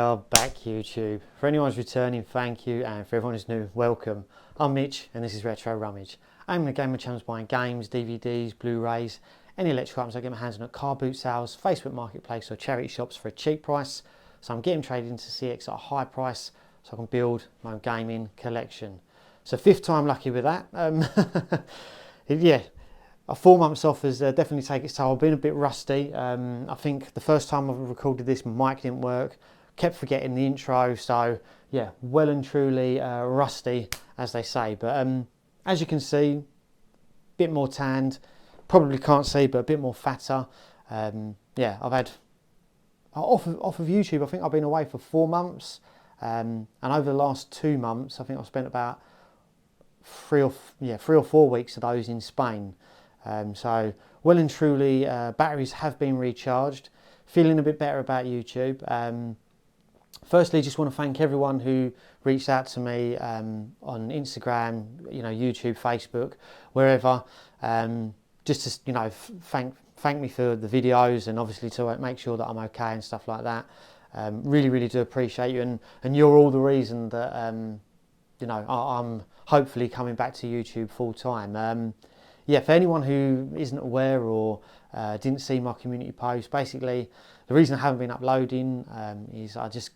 are back, YouTube. For anyone who's returning, thank you, and for everyone who's new, welcome. I'm Mitch and this is Retro Rummage. I'm the gamer channel's buying games, DVDs, Blu-rays, any electrical items I get my hands on at car boot sales, Facebook Marketplace or charity shops for a cheap price. So I'm getting traded into CX at a high price so I can build my own gaming collection. So fifth time lucky with that. Yeah. 4 months off has definitely taken its toll. I've been a bit rusty. I think the first time I recorded this, my mic didn't work. Kept forgetting the intro. So yeah, well and truly rusty, as they say. But as you can see, a bit more tanned. Probably can't see, but a bit more fatter. Yeah, I've had off of YouTube. I think I've been away for 4 months, and over the last 2 months, I think I've spent about three or 4 weeks of those in Spain. So well and truly batteries have been recharged, feeling a bit better about YouTube. Firstly, just want to thank everyone who reached out to me on Instagram, YouTube, Facebook, wherever, just to thank me for the videos and obviously to make sure that I'm okay and stuff like that. Really do appreciate you, and you're all the reason that I'm hopefully coming back to YouTube full time. Yeah, for anyone who isn't aware or didn't see my community post, basically the reason I haven't been uploading is I just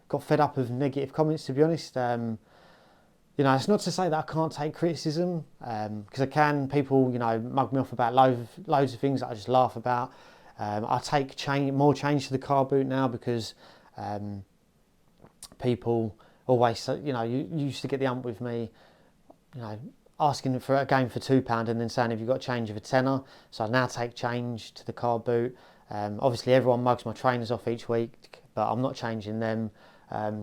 got fed up of negative comments, to be honest. It's not to say that I can't take criticism, because I can. People, mug me off about loads of things that I just laugh about. I take more change to the car boot now because people always say, you used to get the ump with me, asking for a game for £2 and then saying, have you got change of a tenner? So I now take change to the car boot. Obviously everyone mugs my trainers off each week, but I'm not changing them.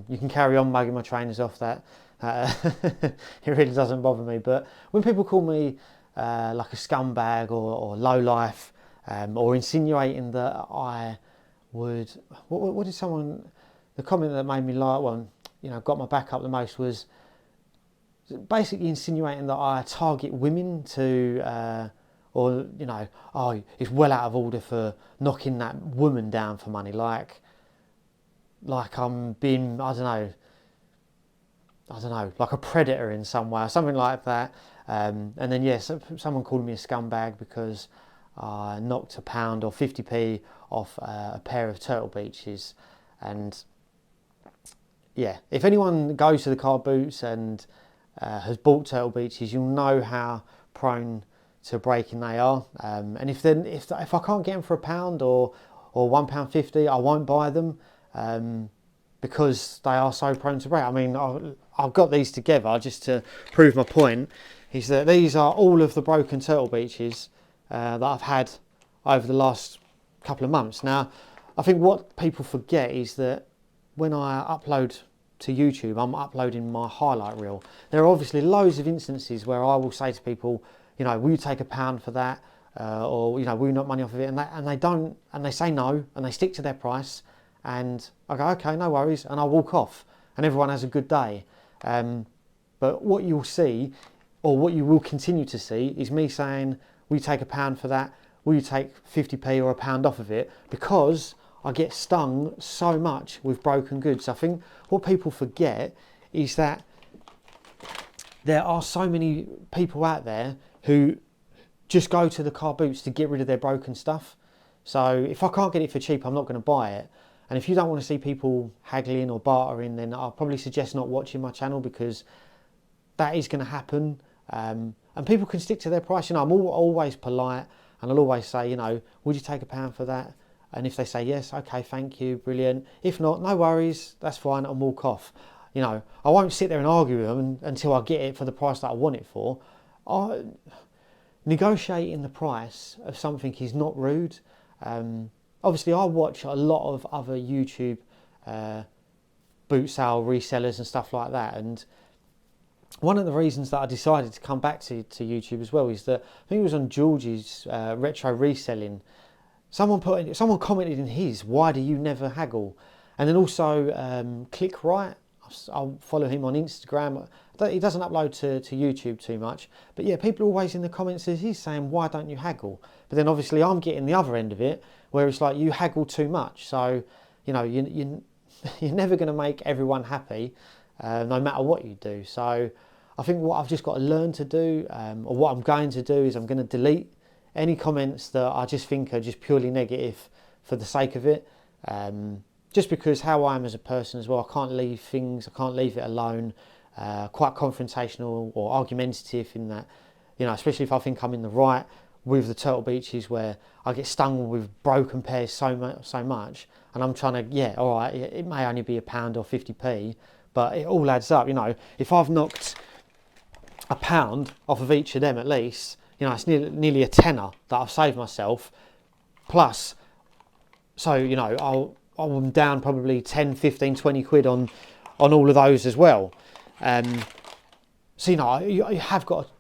You can carry on mugging my trainers off, that it really doesn't bother me. But when people call me like a scumbag or low life, or insinuating that I would, what did someone, the comment that made me laugh, got my back up the most was basically insinuating that I target women to, it's well out of order for knocking that woman down for money, like I'm being, I don't know, like a predator in some way, or something like that. And then yes, someone called me a scumbag because I knocked £1 or 50p off a pair of Turtle Beaches. And yeah, if anyone goes to the car boots and has bought Turtle Beaches, you'll know how prone to breaking they are. And if I can't get them for £1 or £1.50, I won't buy them, because they are so prone to break. I mean, I've got these together just to prove my point. Is that these are all of the broken Turtle Beaches that I've had over the last couple of months. Now, I think what people forget is that when I upload to YouTube, I'm uploading my highlight reel. There are obviously loads of instances where I will say to people, will you take £1 for that, or will you knock money off of it, and they don't, and they say no, and they stick to their price, and I go, okay, no worries, and I walk off, and everyone has a good day. But what you'll see, or what you will continue to see, is me saying, will you take £1 for that? Will you take 50p or £1 off of it? Because I get stung so much with broken goods. I think what people forget is that there are so many people out there who just go to the car boots to get rid of their broken stuff. So if I can't get it for cheap, I'm not going to buy it. And if you don't want to see people haggling or bartering, then I'll probably suggest not watching my channel, because that is going to happen. And people can stick to their price. I'm always polite, and I'll always say, would you take £1 for that? And if they say yes, okay, thank you, brilliant. If not, no worries, that's fine, I'll walk off. I won't sit there and argue with them until I get it for the price that I want it for. Negotiating the price of something is not rude. Obviously, I watch a lot of other YouTube boot sale resellers and stuff like that. And one of the reasons that I decided to come back to YouTube as well is that I think it was on George's retro reselling. Someone commented in his, why do you never haggle? And then also Click Right, I'll follow him on Instagram. He doesn't upload to YouTube too much, but yeah, people are always in the comments he's saying, why don't you haggle? But then obviously I'm getting the other end of it, where it's like, you haggle too much. So, you're never going to make everyone happy, no matter what you do. So I think what I've just got to learn to do, or what I'm going to do, is I'm going to delete any comments that I just think are just purely negative for the sake of it. Just because how I am as a person as well, I can't leave it alone. Quite confrontational or argumentative in that, especially if I think I'm in the right with the Turtle Beaches, where I get stung with broken pairs so much, and I'm trying to, all right, it may only be £1 or 50p, but it all adds up. If I've knocked £1 off of each of them at least, it's nearly a tenner that I've saved myself. Plus, so I'm down probably 10, 15, 20 quid on all of those as well. So you have got to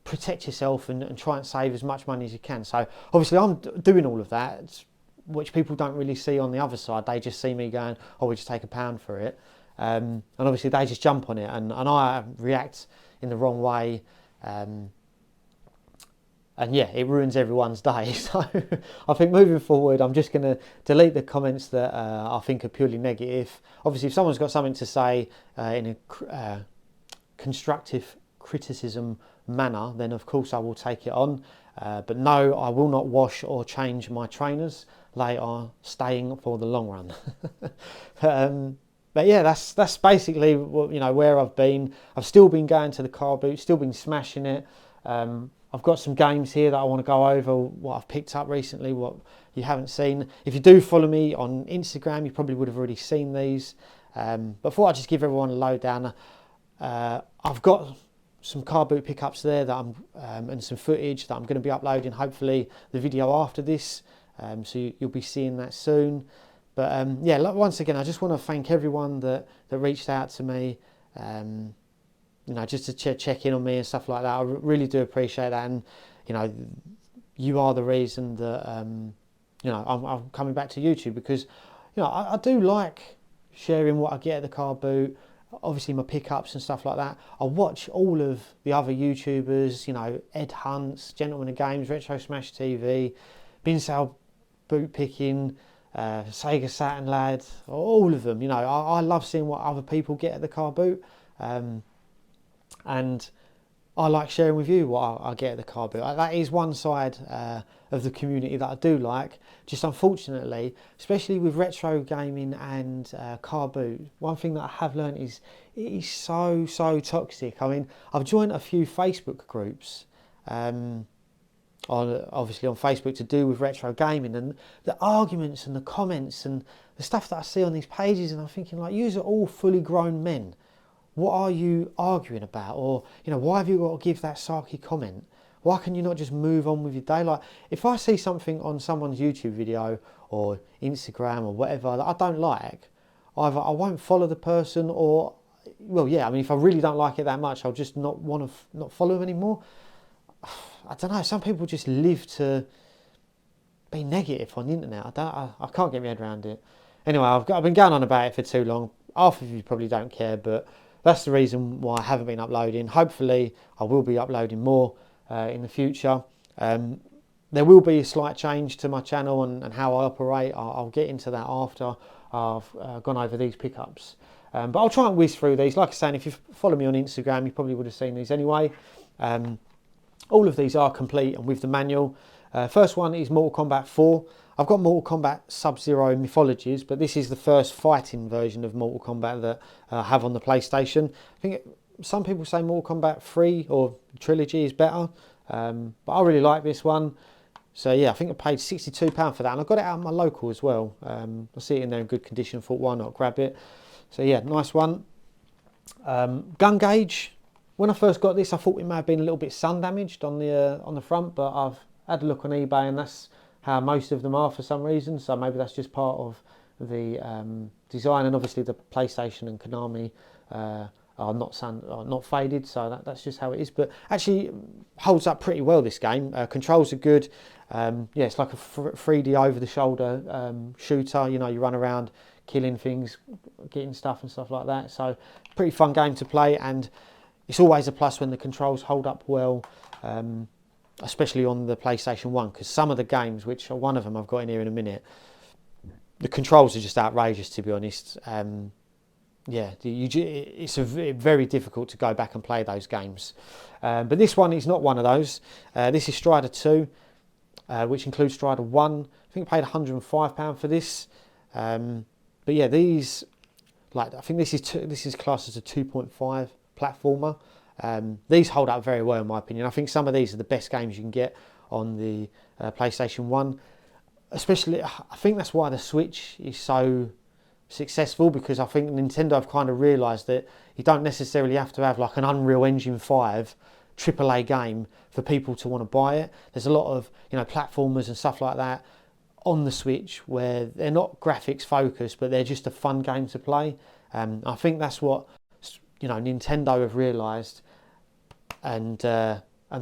protect yourself and try and save as much money as you can. So obviously I'm doing all of that, which people don't really see on the other side. They just see me going, oh, we just take £1 for it. And obviously they just jump on it, and I react in the wrong way. And yeah, it ruins everyone's day. So I think moving forward, I'm just going to delete the comments that I think are purely negative. Obviously, if someone's got something to say in a constructive criticism manner, then of course I will take it on. But no, I will not wash or change my trainers. They are staying for the long run. But yeah, that's basically where I've been. I've still been going to the car boot, still been smashing it. I've got some games here that I want to go over, what I've picked up recently, what you haven't seen. If you do follow me on Instagram, you probably would have already seen these. But before I just give everyone a lowdown, I've got some car boot pickups there that and some footage that I'm going to be uploading, hopefully the video after this. So you'll be seeing that soon. But once again, I just want to thank everyone that reached out to me. Just to check in on me and stuff like that. I really do appreciate that, and you are the reason that I'm coming back to YouTube, because I do like sharing what I get at the car boot. Obviously my pickups and stuff like that. I watch all of the other YouTubers, Ed Hunt's, Gentleman of Games, Retro Smash TV, Bin Sale Boot Picking, Sega Saturn Lad, all of them. I love seeing what other people get at the car boot. And I like sharing with you what I get at the car boot. That is one side of the community that I do like. Just unfortunately, especially with retro gaming and car boot, one thing that I have learned is it is so toxic. I mean, I've joined a few Facebook groups, obviously on Facebook, to do with retro gaming, and the arguments and the comments and the stuff that I see on these pages, and I'm thinking, like, yous are all fully grown men. What are you arguing about? Or, why have you got to give that sarky comment? Why can you not just move on with your day? Like, if I see something on someone's YouTube video or Instagram or whatever that I don't like, either I won't follow the person, or, if I really don't like it that much, I'll just not want to not follow them anymore. I don't know, some people just live to be negative on the internet. I can't get my head around it. Anyway, I've been going on about it for too long. Half of you probably don't care, but that's the reason why I haven't been uploading. Hopefully I will be uploading more in the future. There will be a slight change to my channel and how I operate. I'll get into that after I've gone over these pickups. But I'll try and whiz through these. Like I say, if you follow me on Instagram, you probably would have seen these anyway. All of these are complete and with the manual. First one is Mortal Kombat 4. I've got Mortal Kombat Sub-Zero Mythologies, but this is the first fighting version of Mortal Kombat that I have on the PlayStation. I think some people say Mortal Kombat 3 or Trilogy is better, but I really like this one. So yeah, I think I paid £62 for that, and I got it out of my local as well. I see it in there in good condition, thought why not grab it. So yeah, nice one. Gun gauge. When I first got this, I thought it may have been a little bit sun damaged on the front, but I've had a look on eBay, and that's how most of them are for some reason. So maybe that's just part of the design, and obviously the PlayStation and Konami are not faded, so that's just how it is. But actually holds up pretty well, this game. Controls are good. Yeah, it's like a 3D over-the-shoulder shooter. You run around killing things, getting stuff and stuff like that. So pretty fun game to play, and it's always a plus when the controls hold up well, especially on the PlayStation 1, because some of the games, which one of them I've got in here in a minute, the controls are just outrageous, to be honest. Yeah, it's very difficult to go back and play those games. But this one is not one of those. This is Strider 2, which includes Strider 1. I think I paid £105 for this. But yeah, these, like, I think this is classed as a 2.5 platformer. These hold up very well in my opinion. I think some of these are the best games you can get on the PlayStation 1. Especially, I think that's why the Switch is so successful, because I think Nintendo have kind of realised that you don't necessarily have to have like an Unreal Engine 5 AAA game for people to want to buy it. There's a lot of, you know, platformers and stuff like that on the Switch where they're not graphics focused, but they're just a fun game to play. I think that's what, you know, Nintendo have realised, and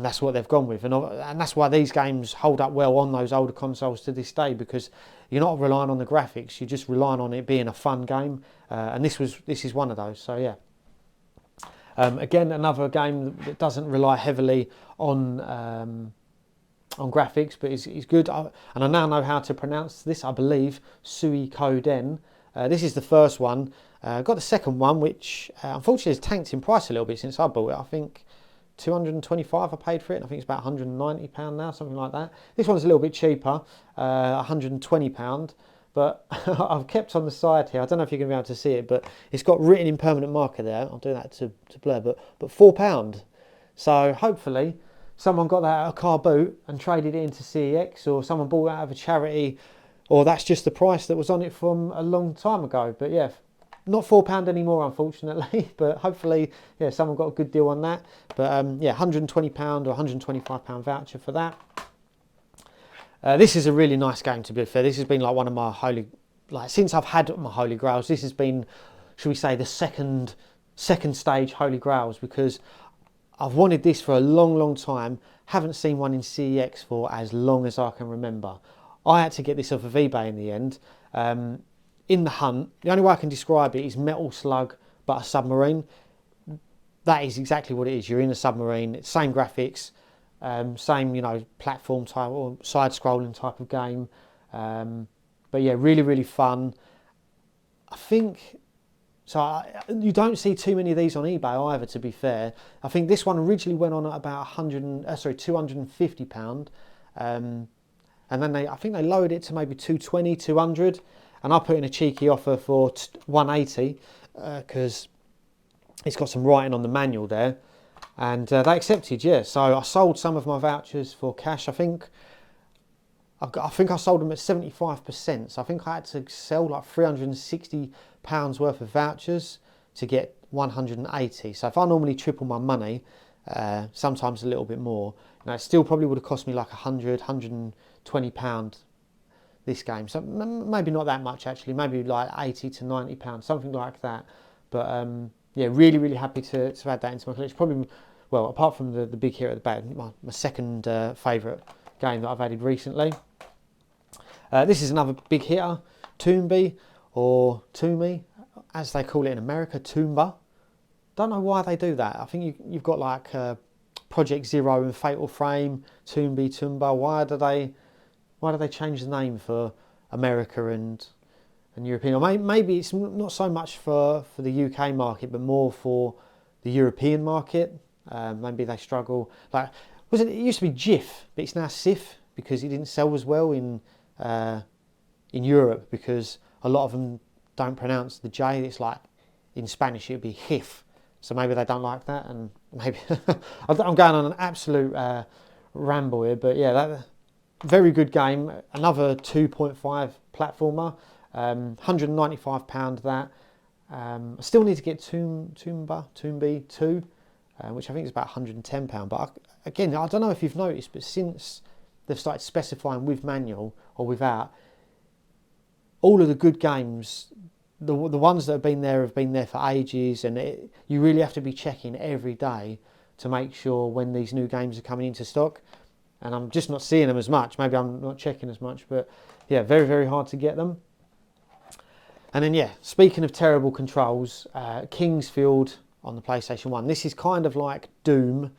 that's what they've gone with, and that's why these games hold up well on those older consoles to this day, because you're not relying on the graphics, you're just relying on it being a fun game, and this is one of those. So yeah, again, another game that doesn't rely heavily on graphics, but is good. And I now know how to pronounce this. I believe Suikoden. This is the first one. Got the second one, which unfortunately has tanked in price a little bit since I bought it. I think $225 I paid for it, and I think it's about £190 now, something like that. This one's a little bit cheaper, £120, but I've kept on the side here, I don't know if you're going to be able to see it, but it's got written in permanent marker there. I'll do that to blur, but £4. So hopefully someone got that out of car boot and traded it into CEX, or someone bought it out of a charity, or that's just the price that was on it from a long time ago. But yeah, not £4 anymore, unfortunately, but hopefully, yeah, someone got a good deal on that. But yeah, £120 or £125 voucher for that. This is a really nice game, to be fair. This has been like one of my since I've had my Holy Grails, this has been, should we say, the second stage Holy Grails, because I've wanted this for a long time. Haven't seen one in CEX for as long as I can remember. I had to get this off of eBay in the end. In the hunt, the only way I can describe it is Metal Slug, but a submarine. That is exactly what it is. You're in a submarine, same graphics, same, you know, platform type or side-scrolling type of game. But yeah, really fun. I think, so you don't see too many of these on eBay either, to be fair. I think this one originally went on at about £250. And then I think they lowered it to maybe 220, 200. And I put in a cheeky offer for 180 because it's got some writing on the manual there, and they accepted. Yeah, so I sold some of my vouchers for cash. I think I sold them at 75%. So I think I had to sell like £360 worth of vouchers to get 180. So if I normally triple my money, sometimes a little bit more, you know, it still probably would have cost me like £120. This game, so maybe not that much actually, maybe like £80 to £90, something like that. But yeah, really happy to add that into my collection. Probably, well, apart from the big hero at the back, my second favourite game that I've added recently. This is another big hitter, Toomby, or Toomey, as they call it in America, Toomba. Don't know why they do that. I think you've got like Project Zero and Fatal Frame, Toomby, Toomba. Why do they change the name for America and European? Or maybe it's not so much for the UK market, but more for the European market. Maybe they struggle. Like, it used to be GIF, but it's now SIF, because it didn't sell as well in Europe, because a lot of them don't pronounce the J. It's like in Spanish it would be HIF, so maybe they don't like that. And maybe I'm going on an absolute ramble here, but yeah, very good game. Another 2.5 platformer, £195 that. I still need to get Toomby 2, which I think is about £110. But again, I don't know if you've noticed, but since they've started specifying with manual or without, all of the good games, the ones that have been there for ages, and you really have to be checking every day to make sure when these new games are coming into stock. And I'm just not seeing them as much. Maybe I'm not checking as much, but yeah, very hard to get them. And then yeah, speaking of terrible controls, Kingsfield on the PlayStation 1. This is kind of like Doom,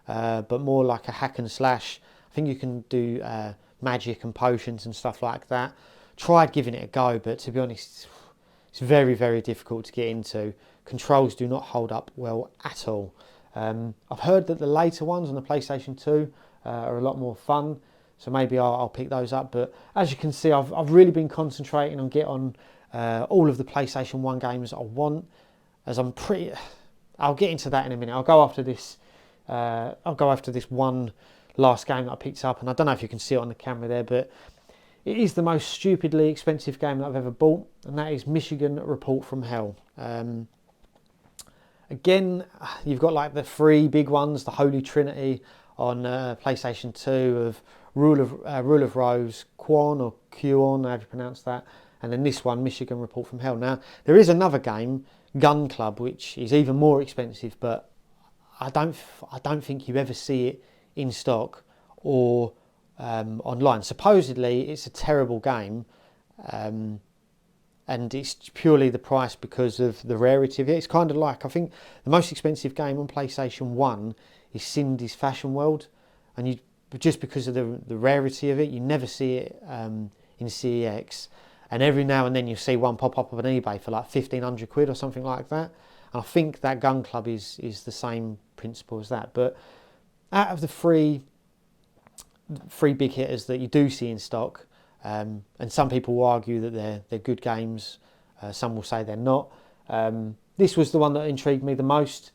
but more like a hack and slash. I think you can do magic and potions and stuff like that. tried giving it a go, but to be honest, it's very, very difficult to get into. Controls do not hold up well at all. I've heard that the later ones on the PlayStation 2 are a lot more fun, so maybe I'll pick those up. But as you can see, I've really been concentrating on getting on all of the PlayStation 1 games I want, as I'll get into that in a minute. I'll go after this one last game that I picked up, and I don't know if you can see it on the camera there, but it is the most stupidly expensive game that I've ever bought, and that is Michigan Report from Hell. Again, you've got like the three big ones, the Holy Trinity on PlayStation 2 of Rule of Rose, Quan or Quan, however you pronounce that, and then this one, Michigan Report from Hell. Now, there is another game, Gun Club, which is even more expensive, but I don't think you ever see it in stock or online. Supposedly, it's a terrible game, and it's purely the price because of the rarity of it. It's kind of like, I think the most expensive game on PlayStation 1 is Cindy's Fashion World, and just because of the rarity of it, you never see it in CEX, and every now and then you see one pop up on eBay for like 1,500 quid or something like that. And I think that Gun Club is the same principle as that. But out of the three big hitters that you do see in stock, and some people will argue that they're good games, some will say they're not. This was the one that intrigued me the most.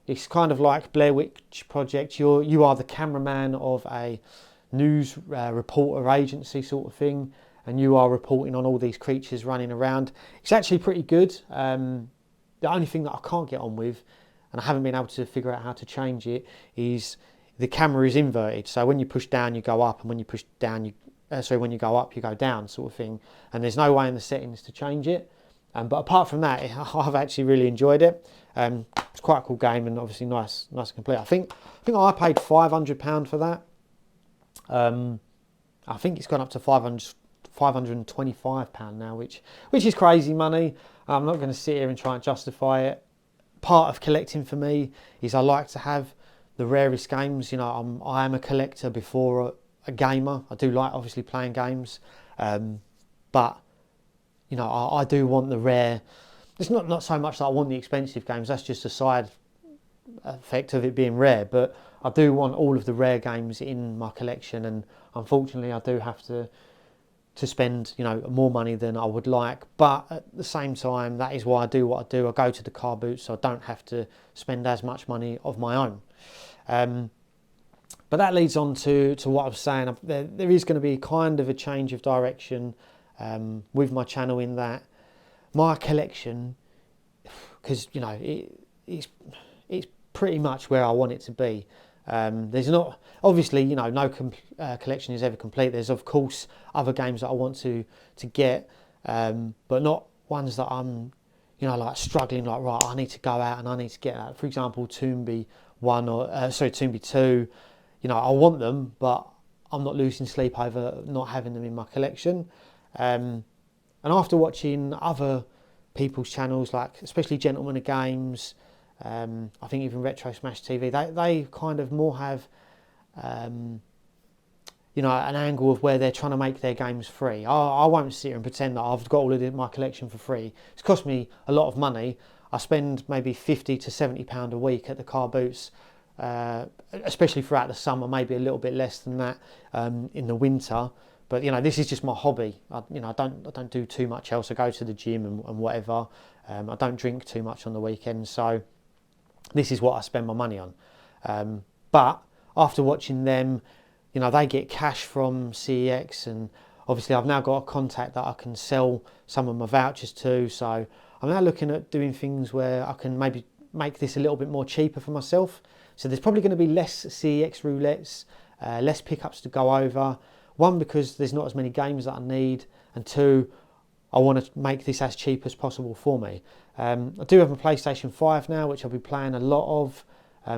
It's kind of like Blair Witch Project. You are the cameraman of a news reporter agency sort of thing, and you are reporting on all these creatures running around. It's actually pretty good. The only thing that I can't get on with, and I haven't been able to figure out how to change it, is the camera is inverted. So when you push down, you go up, and when you push down, when you go up, you go down, sort of thing. And there's no way in the settings to change it. But apart from that, I've actually really enjoyed it. It's quite a cool game, and obviously nice and complete. I think I paid £500 for that. I think it's gone up to £525 now, which is crazy money. I'm not going to sit here and try and justify it. Part of collecting for me is I like to have the rarest games. You know, I am a collector before a gamer. I do like obviously playing games, but you know, I do want the rare. It's not so much that I want the expensive games. That's just a side effect of it being rare. But I do want all of the rare games in my collection, and unfortunately, I do have to spend, you know, more money than I would like. But at the same time, that is why I do what I do. I go to the car boot, so I don't have to spend as much money of my own. But that leads on to what I was saying. There is going to be kind of a change of direction with my channel, in that my collection, because you know it's pretty much where I want it to be. There's not, obviously, you know, no collection is ever complete. There's of course other games that I want to get, but not ones that I'm, you know, like struggling, like, right, I need to go out and I need to get that. For example, Toonby 1 or Toonby 2, you know, I want them, but I'm not losing sleep over not having them in my collection. And after watching other people's channels, like especially Gentlemen of Games, I think even Retro Smash TV, they kind of more have, you know, an angle of where they're trying to make their games free. I won't sit here and pretend that I've got all of my collection for free. It's cost me a lot of money. I spend maybe £50 to £70 a week at the car boots, especially throughout the summer, maybe a little bit less than that in the winter. But you know, this is just my hobby. I don't do too much else. I go to the gym and whatever. I don't drink too much on the weekends, so this is what I spend my money on. But after watching them, you know, they get cash from CEX, and obviously I've now got a contact that I can sell some of my vouchers to. So I'm now looking at doing things where I can maybe make this a little bit more cheaper for myself. So there's probably going to be less CEX roulettes, less pickups to go over. One, because there's not as many games that I need, and two, I want to make this as cheap as possible for me. I do have a PlayStation 5 now, which I'll be playing a lot of.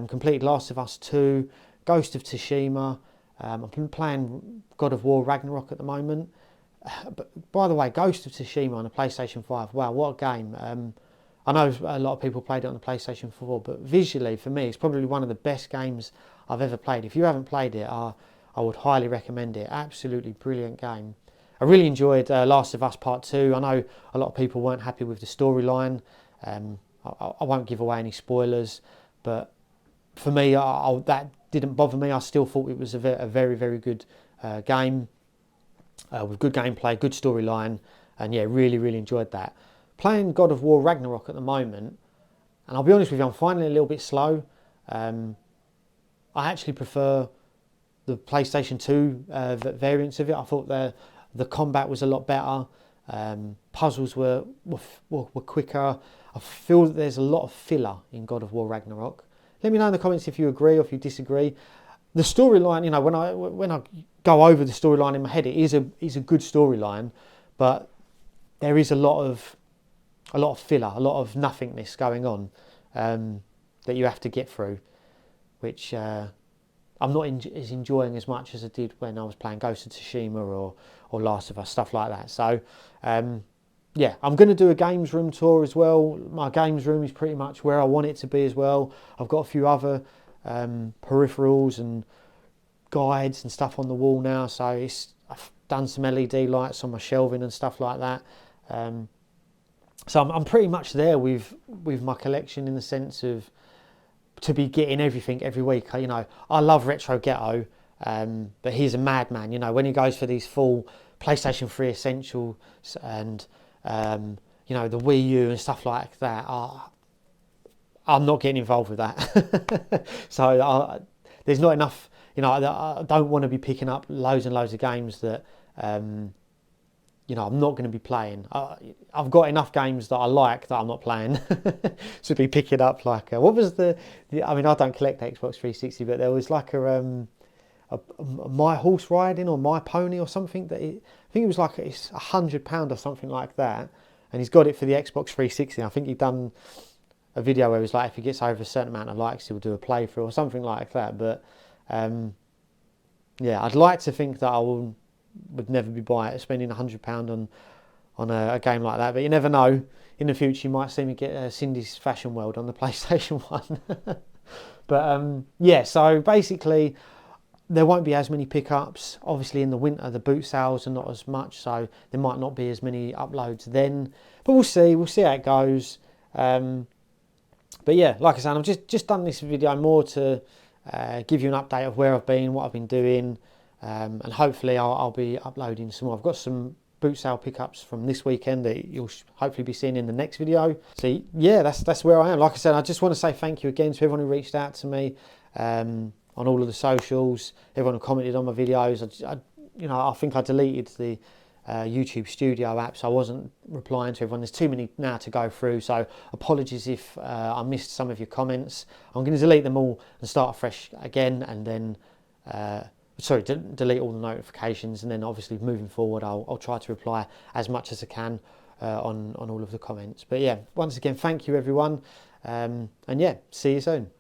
Completed Last of Us 2, Ghost of Tsushima. I'm playing God of War Ragnarok at the moment. But by the way, Ghost of Tsushima on the PlayStation 5, wow, what a game. I know a lot of people played it on the PlayStation 4, but visually, for me, it's probably one of the best games I've ever played. If you haven't played it, I would highly recommend it. Absolutely brilliant game. I really enjoyed Last of Us Part 2. I know a lot of people weren't happy with the storyline. I won't give away any spoilers, but for me, that didn't bother me. I still thought it was a very, very good game with good gameplay, good storyline, and yeah, really, really enjoyed that. Playing God of War Ragnarok at the moment, and I'll be honest with you, I'm finding it a little bit slow. I actually prefer the PlayStation 2 variants of it. I thought the combat was a lot better. Puzzles were quicker. I feel that there's a lot of filler in God of War Ragnarok. Let me know in the comments if you agree or if you disagree. The storyline, you know, when I go over the storyline in my head, it is a good storyline, but there is a lot of filler, a lot of nothingness going on that you have to get through, which I'm not enjoying as much as I did when I was playing Ghost of Tsushima or Last of Us, stuff like that. So yeah, I'm going to do a games room tour as well. My games room is pretty much where I want it to be as well. I've got a few other peripherals and guides and stuff on the wall now, so I've done some LED lights on my shelving and stuff like that. So I'm pretty much there with my collection in the sense of to be getting everything every week. You know, I love Retro Ghetto, but he's a madman. You know, when he goes for these full PlayStation 3 essentials and you know, the Wii U and stuff like that, I'm not getting involved with that. So there's not enough. You know, I don't want to be picking up loads and loads of games that you know, I'm not going to be playing. I've got enough games that I like that I'm not playing to be picking up. Like what was the I mean, I don't collect Xbox 360, but there was like a My Horse Riding or My Pony or something that I think it was like it's £100 or something like that, and he's got it for the Xbox 360. I think he'd done a video where he was like, if he gets over a certain amount of likes, he'll do a playthrough or something like that. But yeah, I'd like to think that I would never be spending £100 on a game like that. But you never know. In the future, you might see me get Cindy's Fashion World on the PlayStation 1. But yeah, so basically, there won't be as many pickups. Obviously, in the winter, the boot sales are not as much, so there might not be as many uploads then. But we'll see. We'll see how it goes. But yeah, like I said, I've just done this video more to give you an update of where I've been, what I've been doing, and hopefully I'll be uploading some more. I've got some boot sale pickups from this weekend that you'll hopefully be seeing in the next video. So yeah, that's where I am. Like I said, I just want to say thank you again to everyone who reached out to me on all of the socials, everyone who commented on my videos. You know, I think I deleted the YouTube Studio app, so I wasn't replying to everyone. There's too many now to go through, so apologies if I missed some of your comments. I'm going to delete them all and start fresh again, and then delete all the notifications, and then obviously moving forward I'll try to reply as much as I can on all of the comments. But yeah, once again, thank you everyone, and yeah, see you soon.